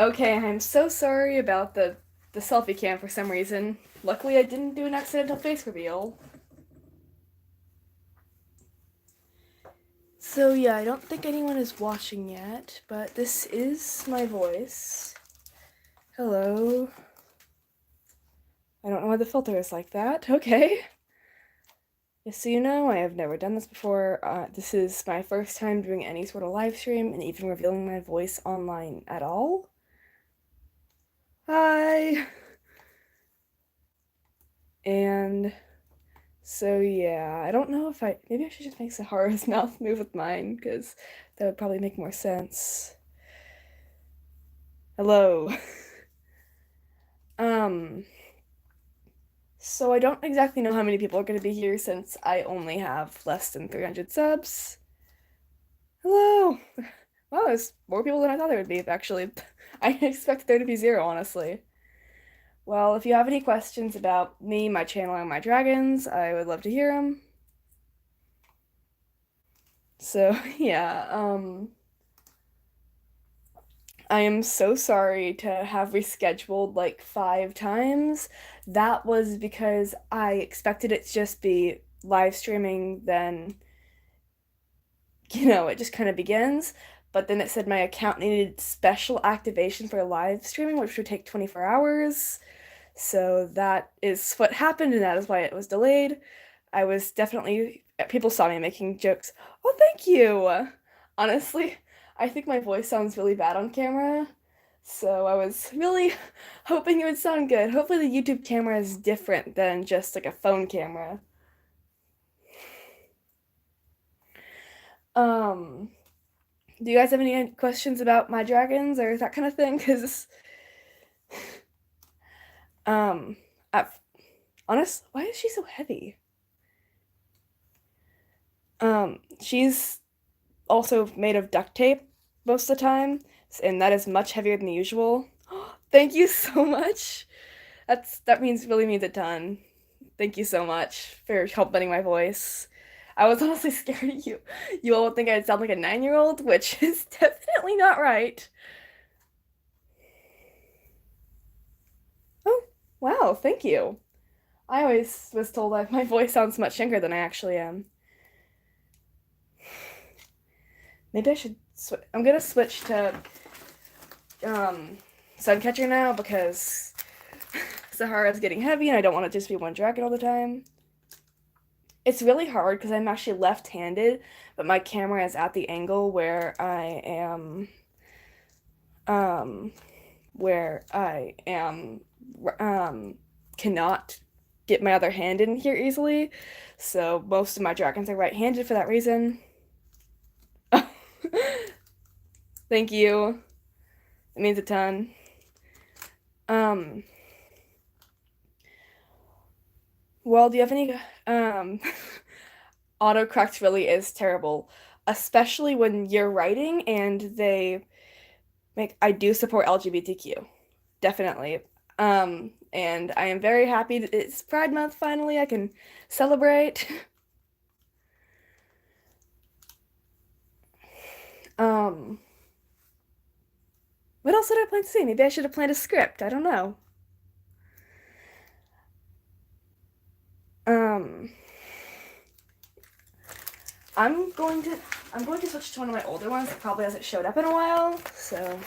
Okay, I'm so sorry about the selfie cam for some reason. Luckily, I didn't do an accidental face reveal. So yeah, I don't think anyone is watching yet, but this is my voice. Hello. I don't know why the filter is like that. Okay. Just so you know, I have never done this before. This is my first time doing any sort of live stream and even revealing my voice online at all. Hi. And so yeah, I don't know if maybe I should just make Sahara's mouth move with mine, because that would probably make more sense. Hello. Um, so I don't exactly know how many people are going to be here since I only have less than 300 subs. Hello. Wow, there's more people than I thought there would be, actually. I expected there to be zero, honestly. Well, if you have any questions about me, my channel, and my dragons, I would love to hear them. So, yeah, I am so sorry to have rescheduled like 5 times. That was because I expected it to just be live streaming, then, it just kind of begins. But then it said my account needed special activation for live streaming, which would take 24 hours. So that is what happened, and that is why it was delayed. I was definitely, people saw me making jokes. Oh, thank you. Honestly, I think my voice sounds really bad on camera. So I was really hoping it would sound good. Hopefully the YouTube camera is different than just like a phone camera. Um, do you guys have any questions about my dragons or that kind of thing? Because, um, at, why is she so heavy? She's also made of duct tape most of the time, and that is much heavier than usual. Thank you so much. That really means a ton. Thank you so much for helping my voice. I was honestly scared of you. You all would think I'd sound like a 9-year-old, which is definitely not right. Oh, wow, thank you. I always was told that my voice sounds much younger than I actually am. Maybe I should I'm gonna switch to Suncatcher now because Sahara's getting heavy and I don't want it to just be one dragon all the time. It's really hard because I'm actually left-handed, but my camera is at the angle um, where I am, cannot get my other hand in here easily. So most of my dragons are right-handed for that reason. Thank you. It means a ton. Um, well, do you have any, autocorrect really is terrible, especially when you're writing and they I do support LGBTQ, definitely. And I am very happy that it's Pride Month finally. I can celebrate. Um, what else did I plan to say? Maybe I should have planned a script. I don't know. Um, I'm going to I'm going to switch to one of my older ones that probably hasn't showed up in a while. So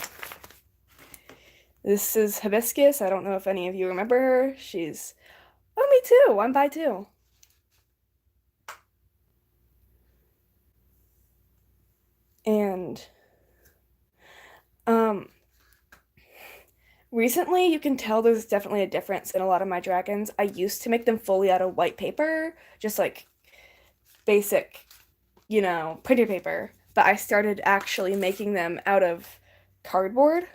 this is Hibiscus. I don't know if any of you remember her. She's Oh, me too. I'm bi too. And um recently, you can tell there's definitely a difference in a lot of my dragons. I used to make them fully out of white paper, just like basic, printer paper, but I started actually making them out of cardboard.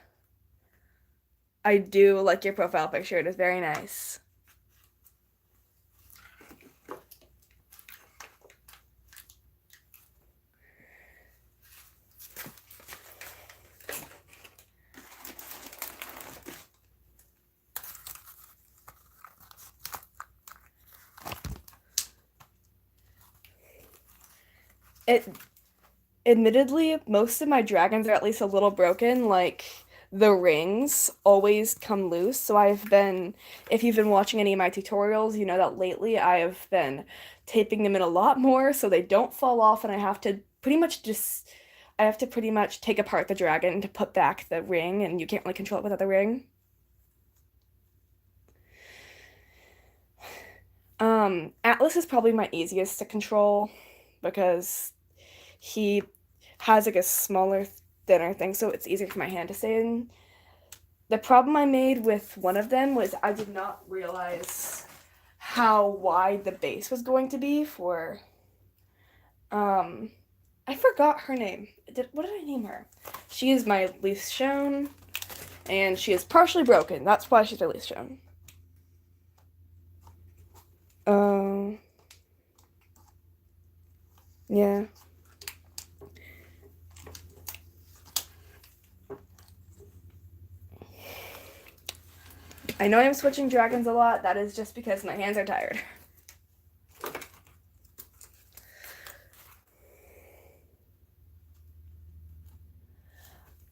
I do like your profile picture. It is very nice. It Admittedly, most of my dragons are at least a little broken. Like the rings always come loose. So if you've been watching any of my tutorials, you know that lately I have been taping them in a lot more so they don't fall off, and I have to pretty much take apart the dragon to put back the ring, and you can't really control it without the ring. Atlas is probably my easiest to control because he has like a smaller, thinner thing, so it's easier for my hand to stay in. The problem I made with one of them was I did not realize how wide the base was going to be for um I forgot her name. What did I name her? She is my least shown, and she is partially broken. That's why she's my least shown. Um, yeah. I know I'm switching dragons a lot. That is just because my hands are tired.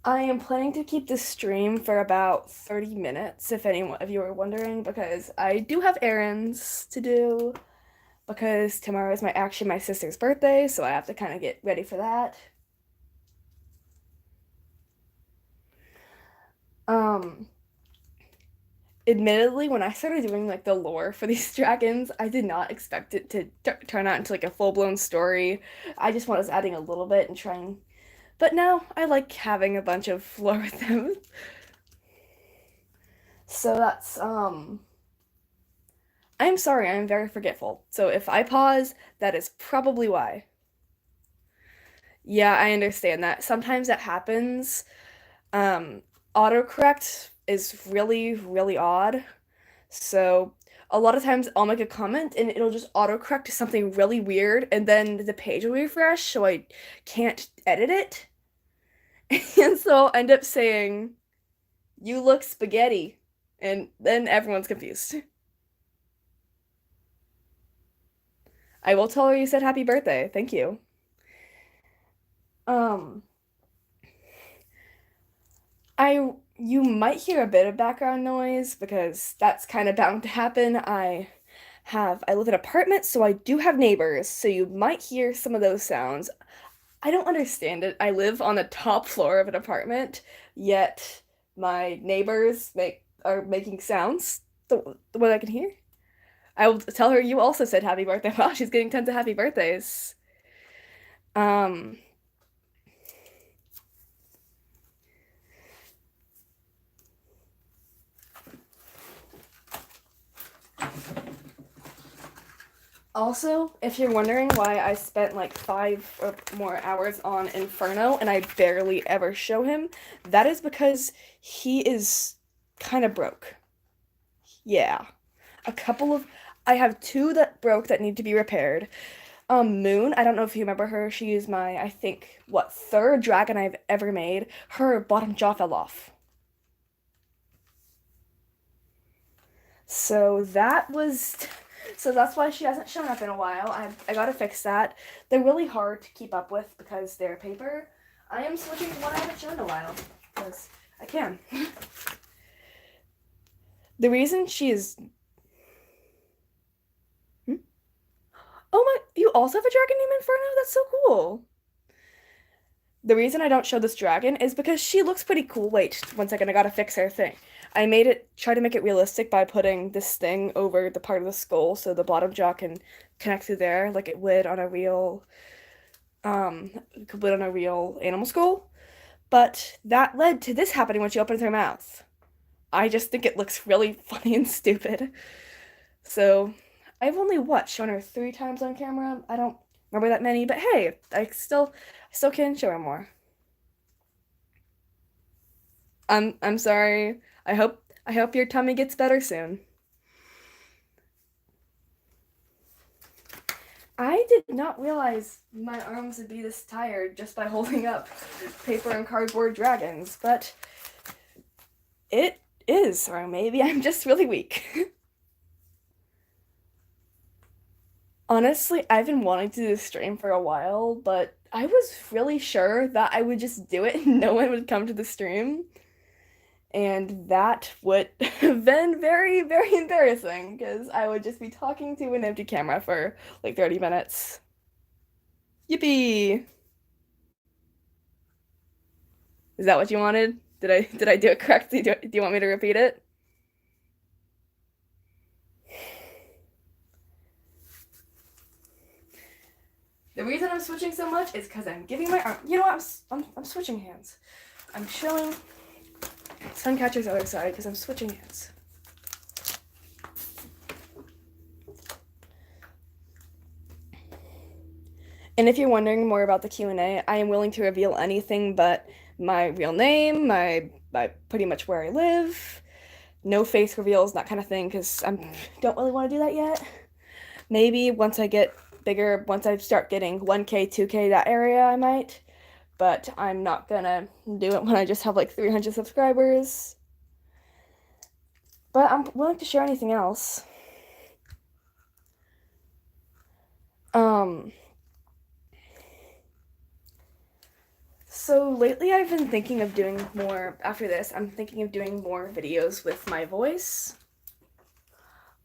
I am planning to keep this stream for about 30 minutes, if you were wondering, because I do have errands to do, because tomorrow is my sister's birthday, so I have to kind of get ready for that. Um, Admittedly, when I started doing like the lore for these dragons, I did not expect it to turn out into like a full-blown story. I just was adding a little bit and trying, but now I like having a bunch of lore with them. So I'm sorry, I'm very forgetful. So if I pause, that is probably why. Yeah, I understand that. Sometimes that happens. Um, Autocorrect is really, really odd. So a lot of times I'll make a comment and it'll just autocorrect to something really weird, and then the page will refresh, so I can't edit it. And so I'll end up saying, "You look spaghetti." And then everyone's confused. I will tell her you said happy birthday. Thank you. Um, you might hear a bit of background noise because that's kind of bound to happen. I live in an apartment, so I do have neighbors, so you might hear some of those sounds. I don't understand it. I live on the top floor of an apartment, yet my neighbors are making sounds the way I can hear. I will tell her you also said happy birthday. Wow, she's getting tons of happy birthdays. Um, Also, if you're wondering why I spent like 5 or more hours on Inferno and I barely ever show him, that is because he is kind of broke. Yeah. A couple of I have two that broke that need to be repaired. Moon, I don't know if you remember her. She is my, I think, what, third dragon I've ever made. Her bottom jaw fell off. So that was so that's why she hasn't shown up in a while. I gotta fix that. They're really hard to keep up with because they're paper. I am switching to one I haven't shown in a while because I can. The reason she is Hmm? Oh my, you also have a dragon named Inferno? That's so cool. The reason I don't show this dragon is because she looks pretty cool. Wait, one second, I gotta fix her thing. Try to make it realistic by putting this thing over the part of the skull so the bottom jaw can connect through there like it would on a um, real animal skull. But that led to this happening when she opens her mouth. I just think it looks really funny and stupid. So, I've only shown her 3 times on camera. I don't remember that many, but hey, I still can show her more. I'm sorry. I hope your tummy gets better soon. I did not realize my arms would be this tired just by holding up paper and cardboard dragons, but it is, or maybe I'm just really weak. Honestly, I've been wanting to do this stream for a while, but I was really sure that I would just do it and no one would come to the stream. And that would have been very, very embarrassing because I would just be talking to an empty camera for like 30 minutes. Yippee! Is that what you wanted? Did I do it correctly? Do you want me to repeat it? The reason I'm switching so much is because I'm giving my arm. You know what? I'm switching hands. I'm showing Suncatcher's other side because I'm switching hands. And if you're wondering more about the Q&A, I am willing to reveal anything but my real name, my pretty much where I live, no face reveals, that kind of thing, because I don't really want to do that yet. Maybe once I get bigger, once I start getting 1K, 2K, that area, I might. But I'm not gonna do it when I just have like 300 subscribers. But I'm willing to share anything else. Um, so lately I've been thinking of doing more, after this, I'm thinking of doing more videos with my voice.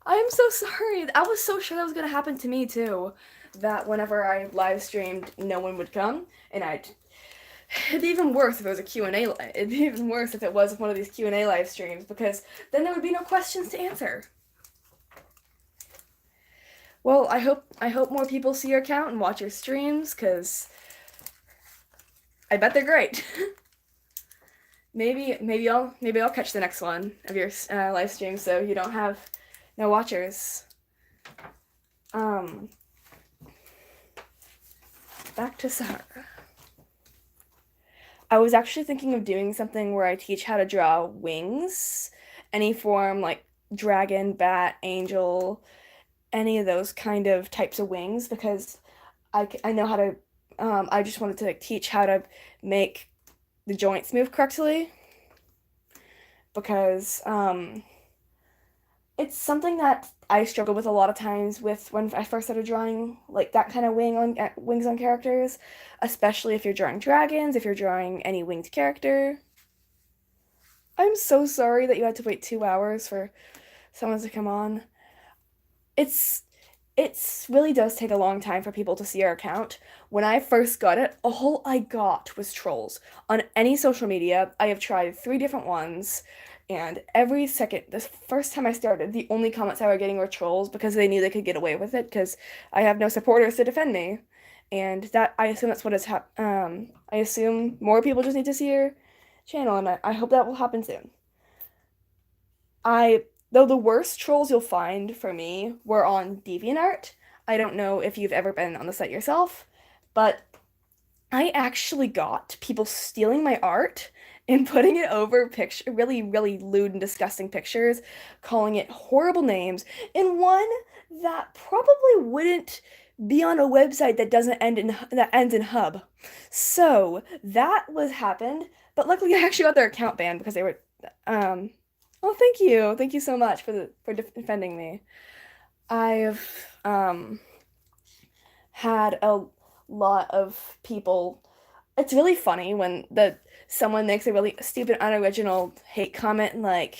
I am so sorry. I was so sure that was gonna happen to me too. That whenever I live streamed, no one would come, and it'd be even worse if it was a Q&A. It'd be even worse if it was one of these Q&A live streams because then there would be no questions to answer. Well, I hope more people see your account and watch your streams because I bet they're great. Maybe I'll catch the next one of your live stream so you don't have no watchers. Um, Back to Sahara. I was actually thinking of doing something where I teach how to draw wings, any form like dragon, bat, angel, any of those kind of types of wings because I know how to. I just wanted to like, teach how to make the joints move correctly because it's something that I struggle with a lot of times with when I first started drawing like that kind of wings on characters, especially if you're drawing dragons, if you're drawing any winged character. I'm so sorry that you had to wait 2 hours for someone to come on. It's it's really does take a long time for people to see your account. When I first got it, all I got was trolls. On any social media, I have tried 3 different ones, and every second, the first time I started, the only comments I were getting were trolls because they knew they could get away with it because I have no supporters to defend me. And that I assume that's what has I assume more people just need to see your channel, and I hope that will happen soon. I Though the worst trolls you'll find for me were on DeviantArt. I don't know if you've ever been on the site yourself, but I actually got people stealing my art and putting it over picture really, really lewd and disgusting pictures, calling it horrible names, and one that probably wouldn't be on a website that ends in hub. So that was happened, but luckily I actually got their account banned because they were um well, thank you. Thank you so much for defending me. I've had a lot of people. It's really funny when the someone makes a really stupid, unoriginal hate comment like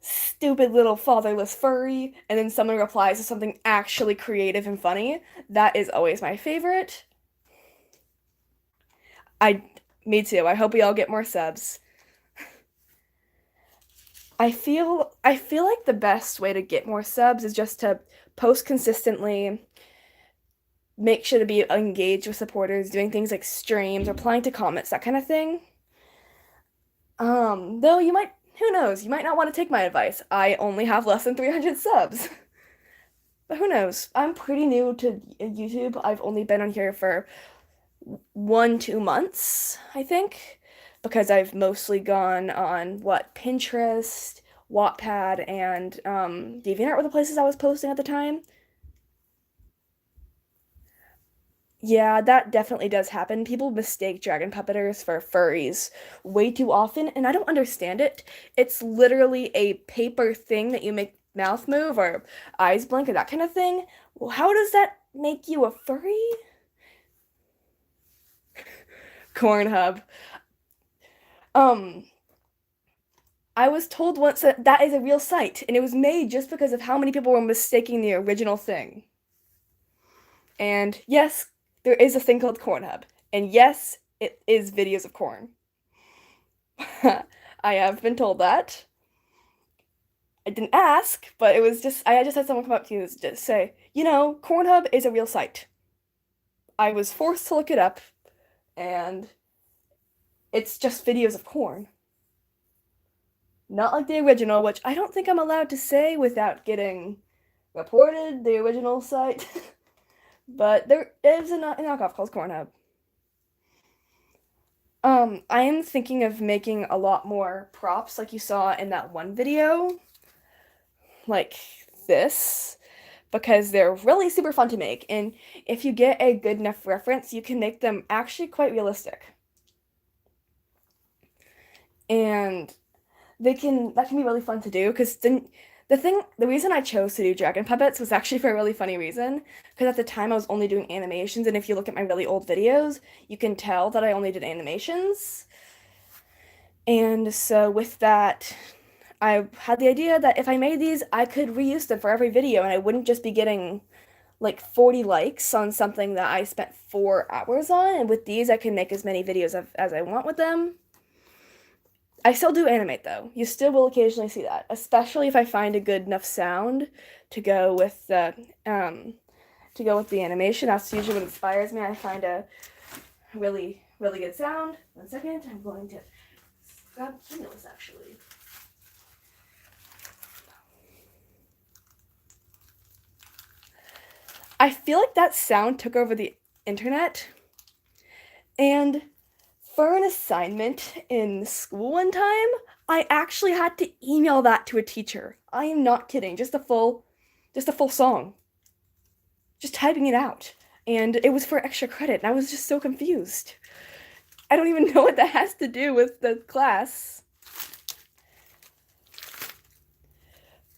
"stupid little fatherless furry," and then someone replies to something actually creative and funny. That is always my favorite. I, Me too. I hope we all get more subs. I feel like the best way to get more subs is just to post consistently, make sure to be engaged with supporters, doing things like streams, replying to comments, that kind of thing. Though who knows, you might not want to take my advice. I only have less than 300 subs. But who knows? I'm pretty new to YouTube. I've only been on here for 1, 2 months, I think, because I've mostly gone on Pinterest, Wattpad, and DeviantArt were the places I was posting at the time. Yeah, that definitely does happen. People mistake dragon puppeters for furries way too often, and I don't understand it. It's literally a paper thing that you make mouth move or eyes blink or that kind of thing. Well, how does that make you a furry? Corn hub. Um, I was told once that that is a real site, and it was made just because of how many people were mistaking the original thing. And yes, there is a thing called Cornhub. And yes, it is videos of corn. I have been told that. I didn't ask, but it was just I just had someone come up to me and just say, Cornhub is a real site. I was forced to look it up, and it's just videos of corn. Not like the original, which I don't think I'm allowed to say without getting reported, the original site. But there is a knockoff called Cornhub. I am thinking of making a lot more props like you saw in that one video, like this, because they're really super fun to make, and if you get a good enough reference, you can make them actually quite realistic. And that can be really fun to do because the reason I chose to do dragon puppets was actually for a really funny reason because at the time I was only doing animations, and if you look at my really old videos you can tell that I only did animations. And so with that, I had the idea that if I made these I could reuse them for every video, and I wouldn't just be getting like 40 likes on something that I spent 4 hours on, and with these I can make as many videos as I want with them. I still do animate though. You still will occasionally see that, especially if I find a good enough sound to go with the animation. That's usually what inspires me. I find a really really good sound. 1 second, I'm going to grab candles actually. I feel like that sound took over the internet, and for an assignment in school one time, I actually had to email that to a teacher. I am not kidding. Just a full song. Just typing it out. And it was for extra credit, and I was just so confused. I don't even know what that has to do with the class.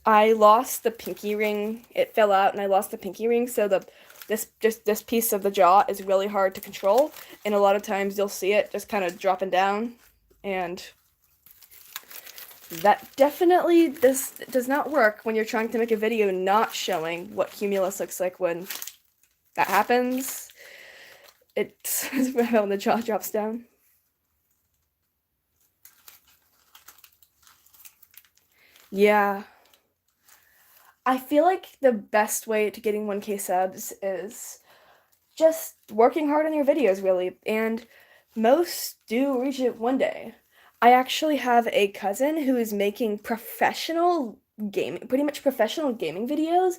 I lost the pinky ring. It fell out and I lost the pinky ring, so this piece of the jaw is really hard to control, and a lot of times you'll see it just kind of dropping down, and that definitely does not work when you're trying to make a video not showing what cumulus looks like when that happens. It's when the jaw drops down. Yeah. I feel like the best way to getting 1K subs is just working hard on your videos, really, and most do reach it one day. I actually have a cousin who is making pretty much professional gaming videos,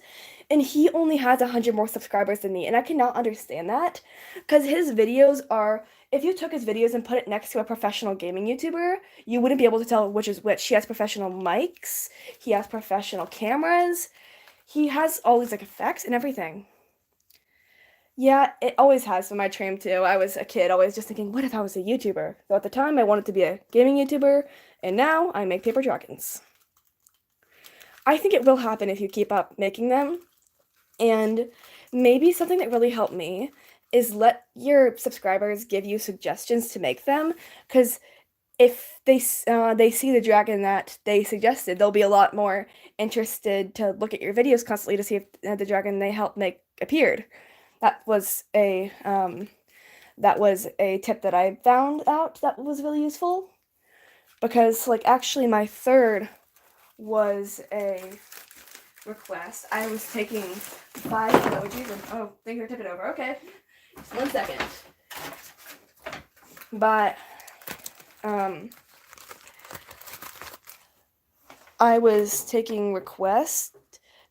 and he only has 100 more subscribers than me, and I cannot understand that, because his videos are, if you took his videos and put it next to a professional gaming YouTuber, you wouldn't be able to tell which is which. He has professional mics, he has professional cameras, he has all these, like, effects and everything. Yeah, it always has been my dream too. I was a kid always just thinking, what if I was a YouTuber? Though at the time I wanted to be a gaming YouTuber, and now I make paper dragons. I think it will happen if you keep up making them. And maybe something that really helped me is let your subscribers give you suggestions to make them, because if they see the dragon that they suggested, they'll be a lot more interested to look at your videos constantly to see if the dragon they helped make appeared. That was a tip that I found out that was really useful, because like actually my third was a request. I was taking 5 emojis and oh, things are tipping over. Okay, just 1 second. But I was taking requests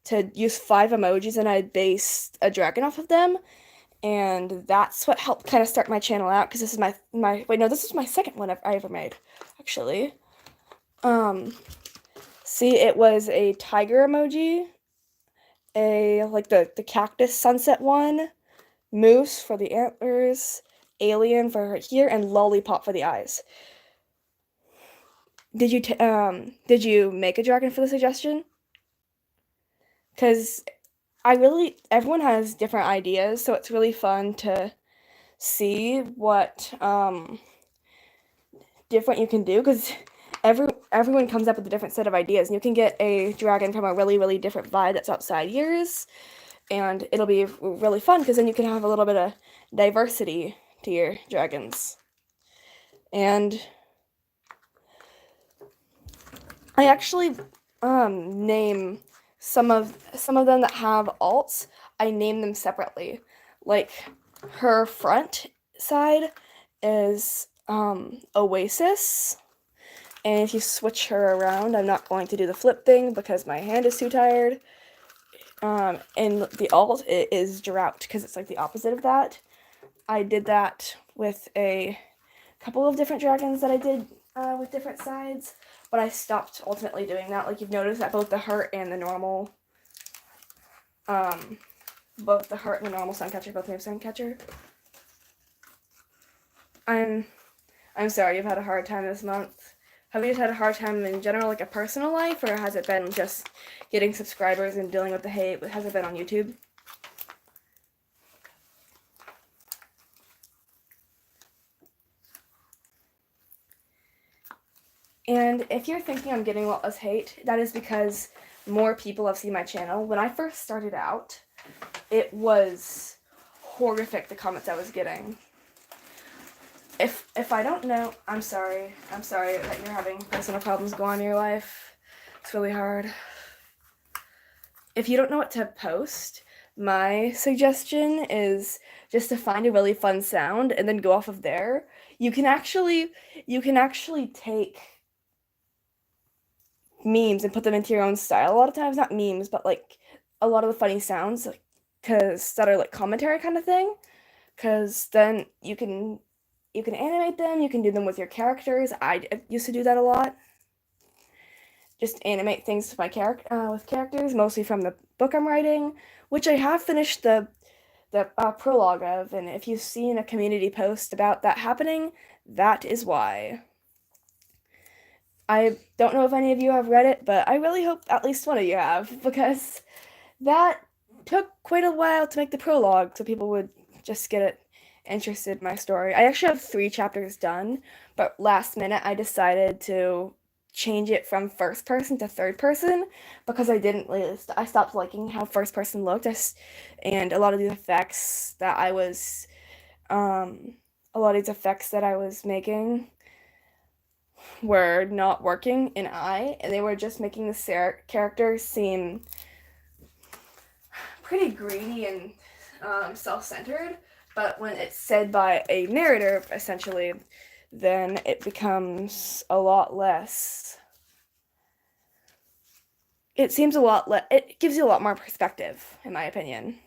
to use 5 emojis, and I based a dragon off of them, and that's what helped kind of start my channel out, because this is this is my second one I ever made, actually. See, it was a tiger emoji, like the cactus sunset one, moose for the antlers, alien for her here, and lollipop for the eyes. Did you make a dragon for the suggestion? Because everyone has different ideas, so it's really fun to see what different you can do, because everyone comes up with a different set of ideas, and you can get a dragon from a really, really different vibe that's outside yours, and it'll be really fun because then you can have a little bit of diversity to your dragons. And I actually name some of them that have alts. I name them separately. Like her front side is Oasis, and if you switch her around, I'm not going to do the flip thing because my hand is too tired. And the alt is Drought because it's like the opposite of that. I did that with a couple of different dragons that I did with different sides, but I stopped ultimately doing that. Like you've noticed that both the hurt and the normal, both the hurt and the normal Suncatcher both have Suncatcher. I'm sorry you've had a hard time this month. Have you just had a hard time in general, like a personal life, or has it been just getting subscribers and dealing with the hate? Has it been on YouTube? And if you're thinking I'm getting a lot less hate, that is because more people have seen my channel. When I first started out, it was horrific, the comments I was getting. If I don't know, I'm sorry that you're having personal problems go on in your life. It's really hard. If you don't know what to post, my suggestion is just to find a really fun sound and then go off of there. You can actually take memes and put them into your own style. A lot of times, not memes, but like a lot of the funny sounds, cause that are like commentary kind of thing. Cause then you can animate them. You can do them with your characters. I used to do that a lot. Just animate things with my with characters, mostly from the book I'm writing, which I have finished the prologue of. And if you've seen a community post about that happening, that is why. I don't know if any of you have read it, but I really hope at least one of you have, because that took quite a while to make the prologue, so people would just get it interested in my story. I actually have 3 chapters done, but last minute I decided to change it from first person to third person because I stopped liking how first person looked, and a lot of these effects that I was making were not working in and they were just making the character seem pretty greedy and self-centered. But when it's said by a narrator, essentially, then it becomes a lot less. It seems a lot less. It gives you a lot more perspective, in my opinion.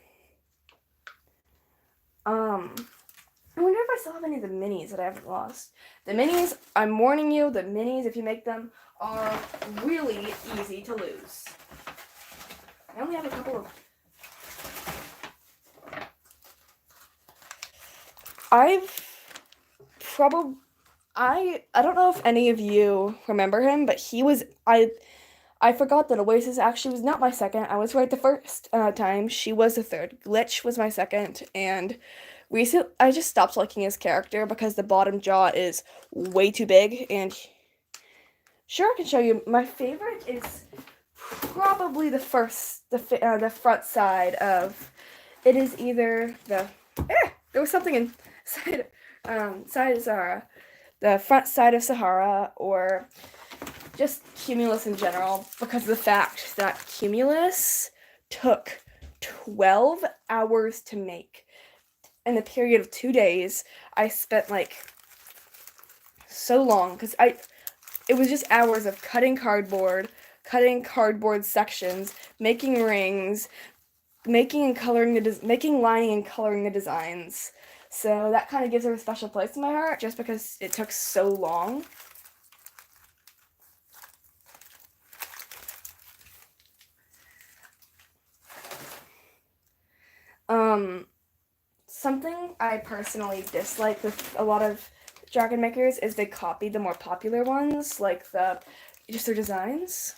I wonder if I still have any of the minis that I haven't lost. The minis, I'm warning you, the minis, if you make them, are really easy to lose. I only have a couple of... I don't know if any of you remember him, but I forgot that Oasis actually was not my second. I was right the first time. She was the third. Glitch was my second, and recently I just stopped liking his character because the bottom jaw is way too big, and sure, I can show you. My favorite is probably the front side of, it is either there was something inside, side of Sahara, the front side of Sahara, or just Cumulus in general, because of the fact that Cumulus took 12 hours to make. In a period of 2 days, I spent like so long, because it was just hours of cutting cardboard sections, making rings, making lining and coloring the designs. So that kind of gives her a special place in my heart, just because it took so long. Something I personally dislike with a lot of dragon makers is they copy the more popular ones, like just their designs.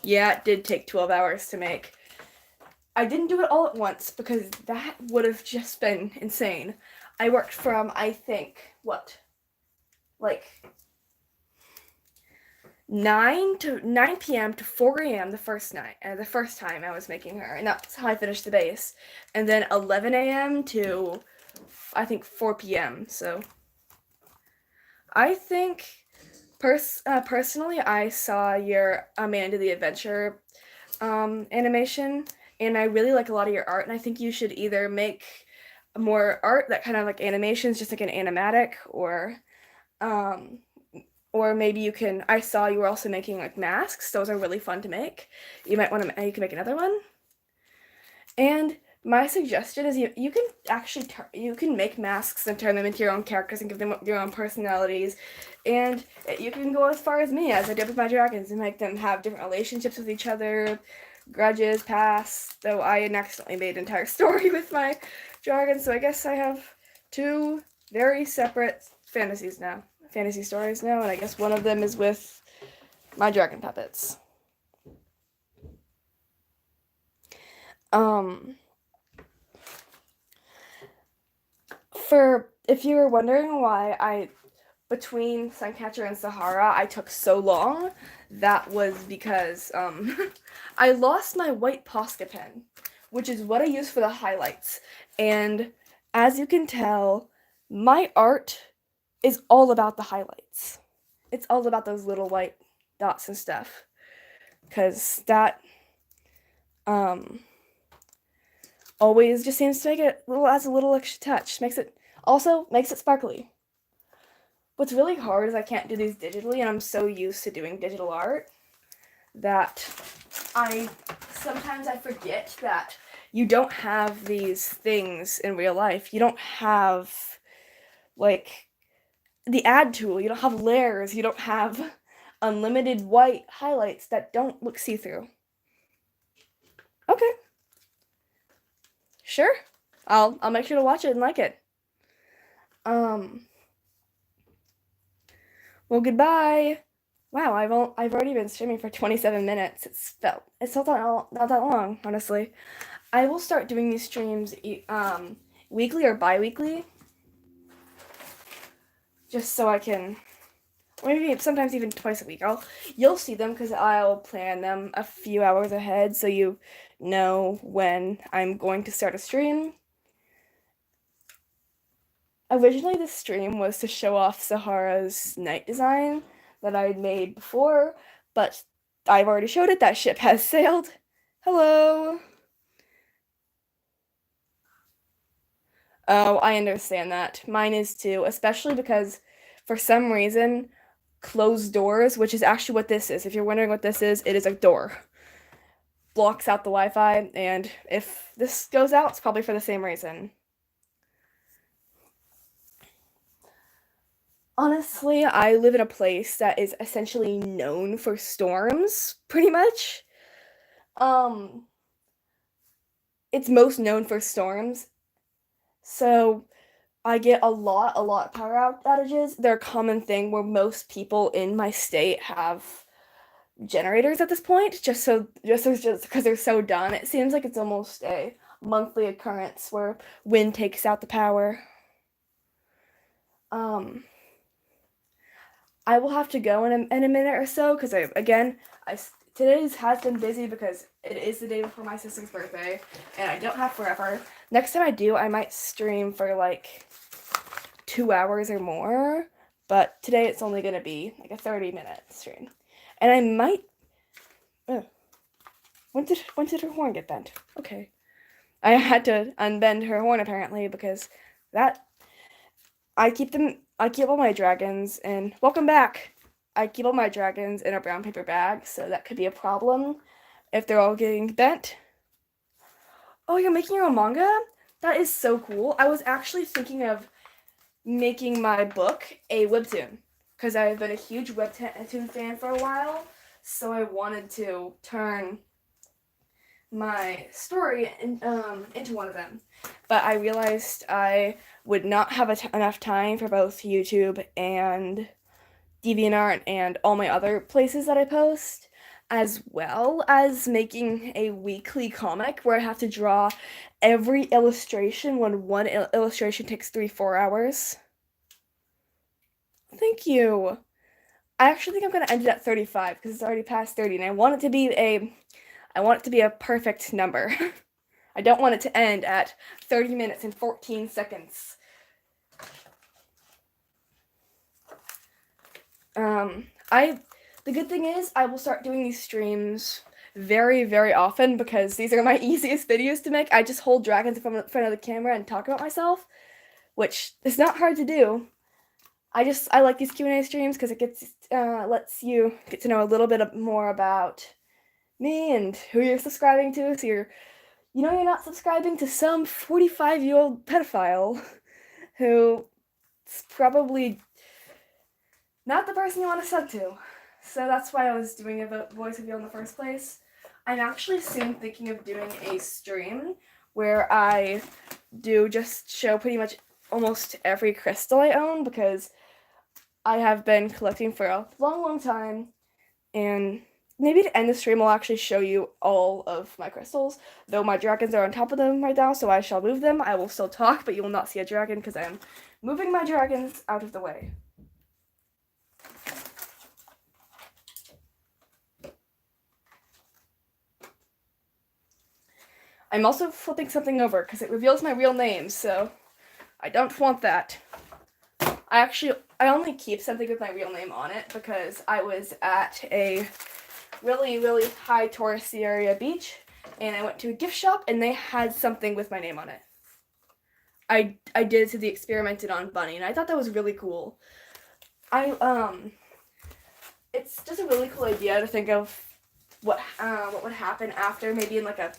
Yeah, it did take 12 hours to make. I didn't do it all at once because that would have just been insane. I worked from, I think, like 9 p.m. to 4 a.m. the first time I was making her, and that's how I finished the base. And then 11 a.m. to I think 4 p.m. So I think personally, I saw your Amanda the Adventure animation, and I really like a lot of your art, and I think you should either make more art that kind of like animations, just like an animatic, um, or maybe you can. I saw you were also making like masks; those are really fun to make. You might want to. You can make another one. And my suggestion is you can actually you can make masks and turn them into your own characters and give them your own personalities, and you can go as far as me as I did with my dragons and make them have different relationships with each other, grudges, past. Though I had accidentally made an entire story with my dragons, so I guess I have two very separate fantasy stories now, and I guess one of them is with my dragon puppets. Um, for if you were wondering why between Suncatcher and Sahara I took so long, that was because I lost my white Posca pen, which is what I use for the highlights. And as you can tell, my art is all about the highlights. It's all about those little white dots and stuff. Cause that um always just seems to make it adds a little extra touch. Makes it sparkly. What's really hard is I can't do these digitally, and I'm so used to doing digital art that I sometimes I forget that you don't have these things in real life. You don't have like the add tool. You don't have layers. You don't have unlimited white highlights that don't look see-through. Okay. Sure. I'll make sure to watch it and like it. Well, goodbye. Wow, I've already been streaming for 27 minutes. It's not that long, honestly. I will start doing these streams weekly or bi-weekly, just so I can, or maybe sometimes even twice a week. You'll see them because I'll plan them a few hours ahead, so you know when I'm going to start a stream. Originally, this stream was to show off Sahara's night design that I'd made before, but I've already showed it. That ship has sailed. Hello. Oh, I understand that. Mine is too, especially because for some reason, closed doors, which is actually what this is. If you're wondering what this is, it is a door. Blocks out the Wi-Fi, and if this goes out, it's probably for the same reason. Honestly, I live in a place that is essentially known for storms, pretty much. Um, it's most known for storms, so I get a lot of power outages. They're a common thing where most people in my state have generators at this point, just because they're so done. It seems like it's almost a monthly occurrence where wind takes out the power. Um, I will have to go in a minute or so because today's has been busy because it is the day before my sister's birthday and I don't have forever. Next time I do, I might stream for like 2 hours or more, but today it's only gonna be like a 30-minute stream. And I might. When did her horn get bent? Okay, I had to unbend her horn apparently because that I keep all my dragons, and welcome back. I keep all my dragons in a brown paper bag, so that could be a problem if they're all getting bent. Oh, you're making your own manga? That is so cool. I was actually thinking of making my book a webtoon because I've been a huge webtoon fan for a while, so I wanted to turn my story into one of them. But I realized I would not have enough time for both YouTube and DeviantArt and all my other places that I post, as well as making a weekly comic where I have to draw every illustration when one illustration takes 3-4 hours. Thank you. I actually think I'm gonna end it at 35 because it's already past 30, and I want it to be a perfect number. I don't want it to end at 30 minutes and 14 seconds. The good thing is I will start doing these streams very, very often because these are my easiest videos to make. I just hold dragons in front of the camera and talk about myself, which is not hard to do. I like these Q&A streams because it lets you get to know a little bit more about me and who you're subscribing to, so you're not subscribing to some 45-year-old pedophile who's probably not the person you want to sub to. So that's why I was doing a voice reveal in the first place. I'm actually soon thinking of doing a stream where I just show pretty much almost every crystal I own because I have been collecting for a long, long time, and maybe to end the stream I'll actually show you all of my crystals, though my dragons are on top of them right now, so I shall move them. I will still talk, but you will not see a dragon because I am moving my dragons out of the way. I'm also flipping something over because it reveals my real name, so I don't want that. I only keep something with my real name on it because I was at a really, really high touristy area beach, and I went to a gift shop, and they had something with my name on it. I did to the experimented on bunny, and I thought that was really cool. It's just a really cool idea to think of what would happen after, maybe in like a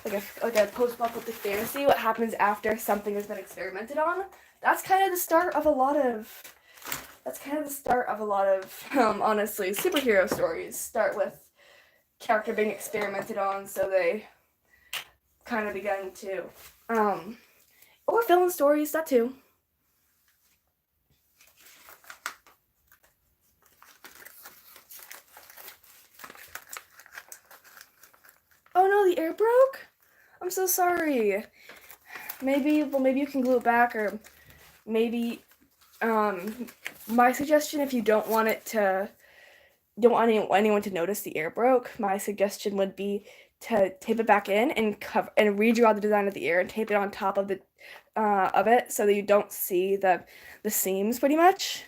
post-apocalyptic fantasy, what happens after something has been experimented on. That's kind of the start of a lot of honestly, superhero stories start with character being experimented on, so they kind of begun to, or villain stories, that too. Oh no, the air broke? I'm so sorry. Maybe you can glue it back, or maybe, my suggestion, if you don't want anyone to notice the air broke, my suggestion would be to tape it back in and redraw the design of the ear and tape it on top of it so that you don't see the seams pretty much.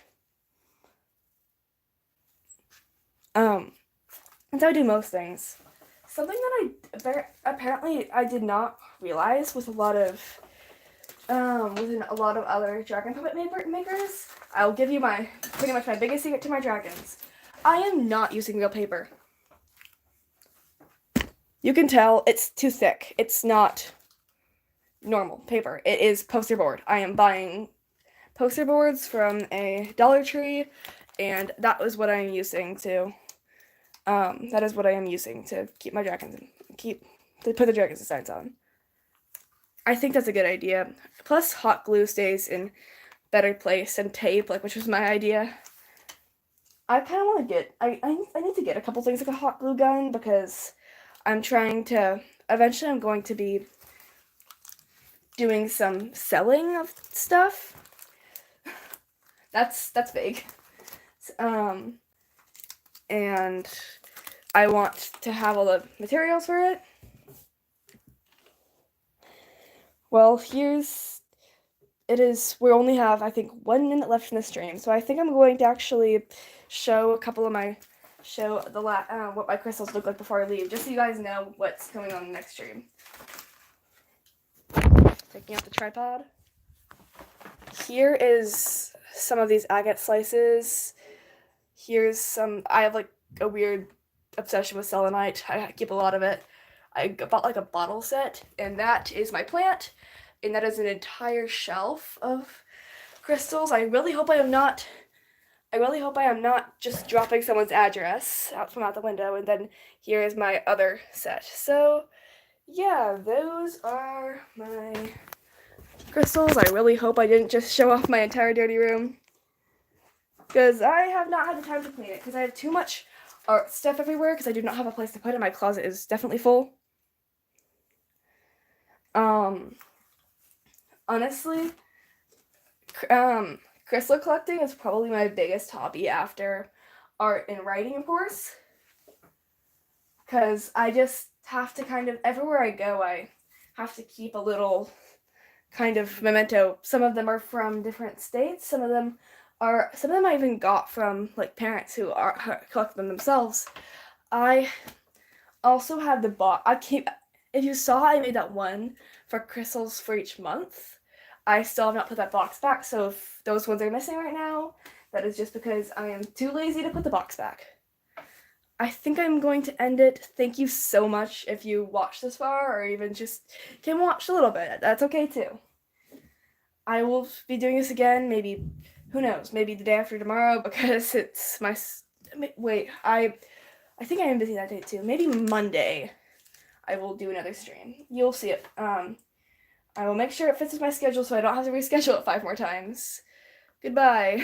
That's how I do most things. Something that apparently I did not realize with a lot of other dragon puppet makers. I'll give you pretty much my biggest secret to my dragons. I am not using real paper. You can tell it's too thick. It's not normal paper. It is poster board. I am buying poster boards from a Dollar Tree, and that is what I am using to keep my dragons to put the dragons' designs on. I think that's a good idea. Plus, hot glue stays in better place than tape, which was my idea. I kind of want to get, I need to get a couple things like a hot glue gun because eventually I'm going to be doing some selling of stuff. That's big. And I want to have all the materials for it. Well, we only have, I think, 1 minute left in the stream, so I think I'm going to actually show what my crystals look like before I leave, just so you guys know what's going on in the next stream. Taking out the tripod. Here is some of these agate slices. I have a weird obsession with selenite. I keep a lot of it. I bought a bottle set, and that is my plant, and that is an entire shelf of crystals. I really hope I am not just dropping someone's address out the window, and then here is my other set. So, yeah, those are my crystals. I really hope I didn't just show off my entire dirty room, because I have not had the time to clean it, because I have too much art stuff everywhere, because I do not have a place to put it. My closet is definitely full. Honestly, crystal collecting is probably my biggest hobby after art and writing, of course, because I just have to kind of, everywhere I go, I have to keep a little kind of memento. Some of them are from different states. Some of them I even got from like parents who collect them themselves. I also have the box. I keep. If you saw, I made that one for crystals for each month. I still have not put that box back. So if those ones are missing right now, that is just because I am too lazy to put the box back. I think I'm going to end it. Thank you so much if you watched this far or even just can watch a little bit. That's okay too. I will be doing this again, maybe, who knows, maybe the day after tomorrow because it's my. Wait, I think I am busy that day too. Maybe Monday I will do another stream. You'll see it. I will make sure it fits with my schedule so I don't have to reschedule it 5 more times. Goodbye.